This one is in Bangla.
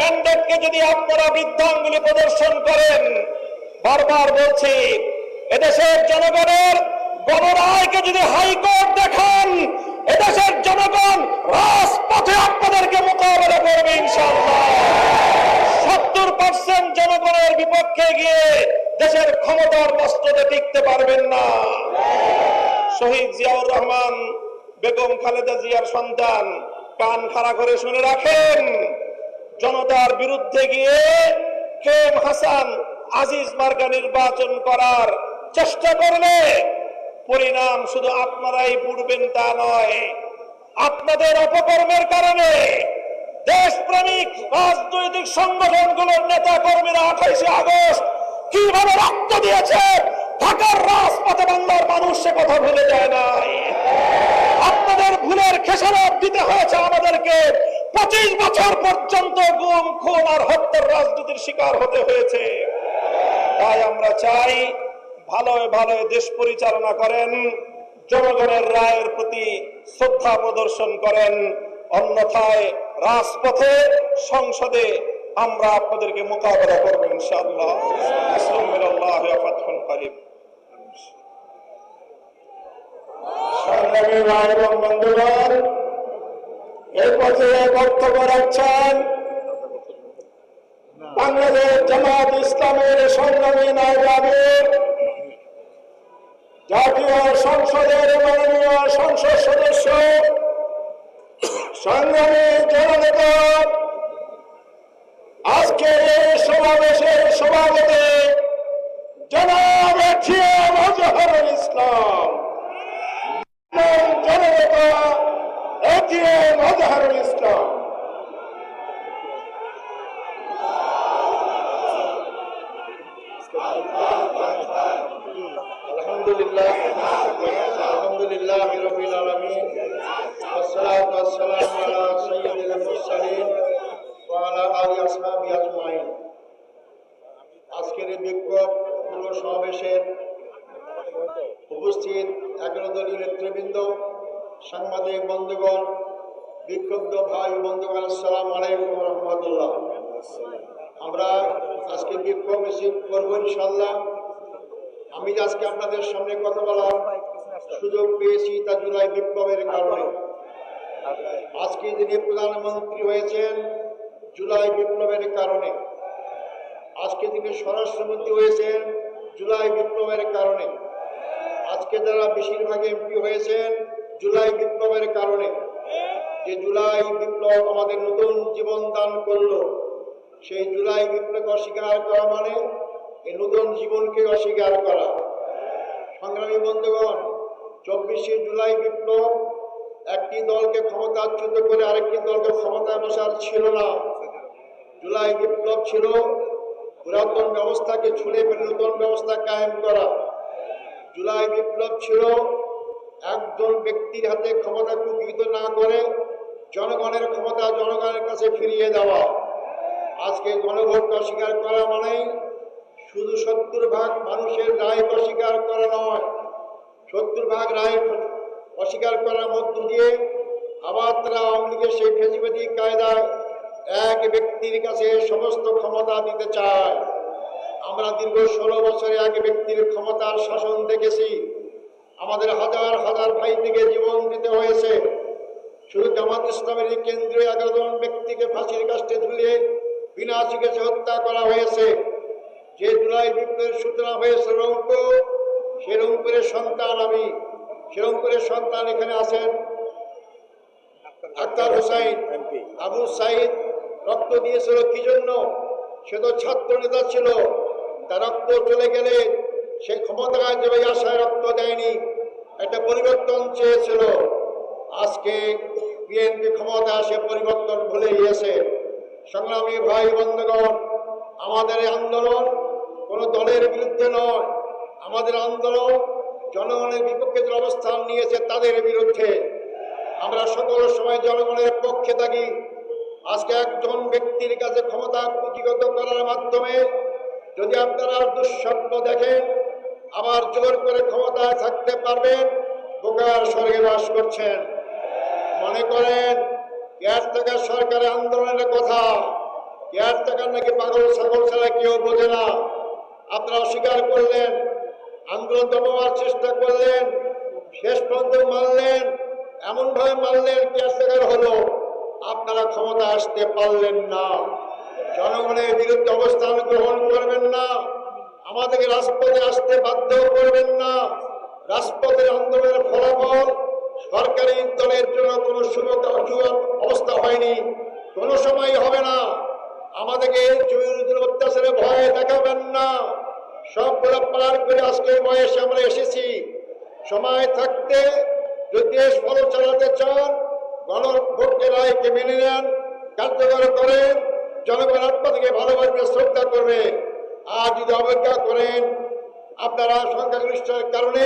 ম্যান্ডেটকে যদি আপনারা বৃদ্ধাঙ্গুলি প্রদর্শন করেন, বারবার বলছি, এদেশের জনগণের গণরায়কে যদি হাইকোর্ট দেখান, এদেশের জনগণ রাজপথে আপনাদেরকে মোকাবেলা করবে ইনশাআল্লাহ। 70% জনগণের বিপক্ষে গিয়ে দেশের ক্ষমতার বস্ত্রতে টিকতে পারবেন না। শহীদ জিয়াউর রহমান, বেগম খালেদা জিয়ার সন্তান, কান খাড়া করে শুনে রাখেন, জনতার বিরুদ্ধে গিয়ে কেম হাসান আজিজ মার্কা নির্বাচন করার চেষ্টা করলে পরিণাম শুধু আপনারাই ভুগবেন তা নয়, আপনাদের অপকর্মের কারণে দেশপ্রেমিক রাজনৈতিক সংগঠনগুলোর নেতা কর্মীরা 28 আগস্ট কিভাবে রক্ত দিয়েছে ঢাকার রাজপথে বাংলার মানুষ সে কথা ভুলে যায় নাই। আপনাদের ভুলের খেসারত দিতে হয়েছে আমাদেরকে। 25 বছর পর্যন্ত গুম, খুন আর হত্যার রাজনীতির শিকার হতে হয়েছে। তাই আমরা চাই ভালোয় ভালোয় দেশ পরিচালনা করেন, জনগণের রায়ের প্রতি শ্রদ্ধা প্রদর্শন করেন, অন্যথায় রাজপথে, সংসদে আমরা আপনাদেরকে মোকাবেলা করব ইনশাআল্লাহ। বিসমিল্লাহি ফাতহুন করিম। সংগ্রামী ভাই এবং বন্ধুগণ, এই পর্যায়ে বক্তব্য রাখছেন বাংলাদেশ জামাত ইসলামের সংগ্রামী নায়েব আমির, জাতীয় সংসদের মাননীয় সংসদ সদস্য, সংগ্রামী জননেতা, আজকের এই সমাবেশের সভাপতি জনাব মজহারুল ইসলাম, জননেতা মজহারুল ইসলাম। আলহামদুলিল্লাহ রাব্বিল আলামিন, ওয়াসসালাতু ওয়াসসালামু আলা সাইয়্যিদিল মুরসালিন ওয়া আলা আলিহি আসহাবিহি আজমাইন। আজকের এই বিক্ষোভ সমাবেশের উপস্থিত 11 দলীয় নেতৃবৃন্দ, সাংবাদিক বন্ধুগণ, বিক্ষুব্ধ ভাই বন্ধুগণ, আসসালামু আলাইকুম ওয়া রাহমাতুল্লাহ। আমরা আজকে বিক্ষোভ মিছিল করব ইনশাআল্লাহ। আমি আজকে আপনাদের সামনে কথা বলার সুযোগ পেয়েছি তা জুলাই বিপ্লবের কারণে। আজকে যিনি প্রধানমন্ত্রী হয়েছেন জুলাই বিপ্লবের কারণে, আজকে তিনি স্বরাষ্ট্রমন্ত্রী হয়েছেন জুলাই বিপ্লবের কারণে, আজকে যারা বেশিরভাগ এমপি হয়েছেন জুলাই বিপ্লবের কারণে। যে জুলাই বিপ্লব আমাদের নতুন জীবন দান করলো, সেই জুলাই বিপ্লবকে অস্বীকার করা মানে এই নতুন জীবনকে অস্বীকার করা। সংগ্রামী বন্ধুগণ, 24শে জুলাই বিপ্লব একটি দলকে ক্ষমতাচ্যুত করে আরেকটি দলকে ক্ষমতায় বসার ছিল না। জুলাই বিপ্লব ছিল পুরাতন ব্যবস্থাকে ছুঁড়ে ফেলে নতুন ব্যবস্থা কায়েম করা। জুলাই বিপ্লব ছিল একজন ব্যক্তির হাতে ক্ষমতা কুক্ষিগত না করে জনগণের ক্ষমতা জনগণের কাছে ফিরিয়ে দেওয়া। আজকে গণভোট অস্বীকার করা মানেই শুধু 70% মানুষের রায় অস্বীকার করা নয়, 70% রায় অস্বীকার করার মধ্য দিয়ে আবার তারা আওয়ামী লীগের সেই ফেসিবাদী কায়দায় এক ব্যক্তির কাছে সমস্ত ক্ষমতা দিতে চায়। আমরা দীর্ঘ 16 বছরে এক ব্যক্তির ক্ষমতার শাসন দেখেছি। আমাদের হাজার হাজার ভাই থেকে জীবন দিতে হয়েছে। শুধু জামাত ইসলামের কেন্দ্রীয় 11 জন ব্যক্তিকে ফাঁসির কাস্টে ঝুলিয়ে বিনা চিকিৎসা হত্যা করা হয়েছে। যে জুলাই বিপ্লবের সূচনা হয়েছে রংপুর, সে রংপুরের সন্তান আমি। সে রংপুরের সন্তান এখানে আছেন আক্তার হোসাইন, আবু সাইদ রক্ত দিয়েছিল কি জন্য? সে তো ছাত্র নেতা ছিল। তার রক্ত চলে গেলে সে ক্ষমতায় যাবে আশায় রক্ত দেয়নি, একটা পরিবর্তন চেয়েছিল। আজকে বিএনপি ক্ষমতা আসে পরিবর্তন ভুলে গিয়েছে। সংগ্রামী ভাই বন্ধুগণ, আমাদের আন্দোলন কোন দলের বিরুদ্ধে নয়, আমাদের আন্দোলন জনগণের বিপক্ষে যে অবস্থান নিয়েছে তাদের বিরুদ্ধে। আমরা সকল সময় জনগণের পক্ষে থাকি। আজকে একজন ব্যক্তির কাছে ক্ষমতা কুক্ষিগত করার মাধ্যমে যদি আপনারা দুঃস্বপ্ন দেখেন আবার জোর করে ক্ষমতায় থাকতে পারবেন, বোকার স্বর্গে বাস করছেন। মনে করেন গ্যাস থেকে সরকারের আন্দোলনের কথা, কেয়ারটেকার নাকি পাগল ছাগল ছাড়া কেউ বোঝে না। আপনারা অস্বীকার করলেন, আন্দোলন দমাবার চেষ্টা করলেন, শেষ পর্যন্ত মানলেন, এমন ভাবে মানলেন কেয়ারটেকার হলো। আপনারা ক্ষমতা আসতে পারলেন না। জনগণের বিরুদ্ধে অবস্থান গ্রহণ করবেন না, আমাদেরকে রাজপথে আসতে বাধ্য করবেন না। রাজপথের আন্দোলনের ফলাফল সরকারি দলের জন্য কোনো শুভ অবস্থা হয়নি, কোনো সময় হবে না। আমাদেরকে জমির অত্যাচারে ভয় দেখাবেন না। সবগুলো পার করে আজকে বয়সে আমরা এসেছি। সময় থাকতে যদি দেশ ভালো চালাতে চান, গণভোটের রায়কে মেনে নেন, কার্যকর করেন, জনগণ আপনাদেরকে ভালোবাসবে, শ্রদ্ধা করবে। আর যদি অবজ্ঞা করেন, আপনারা সংখ্যাগরিষ্ঠের কারণে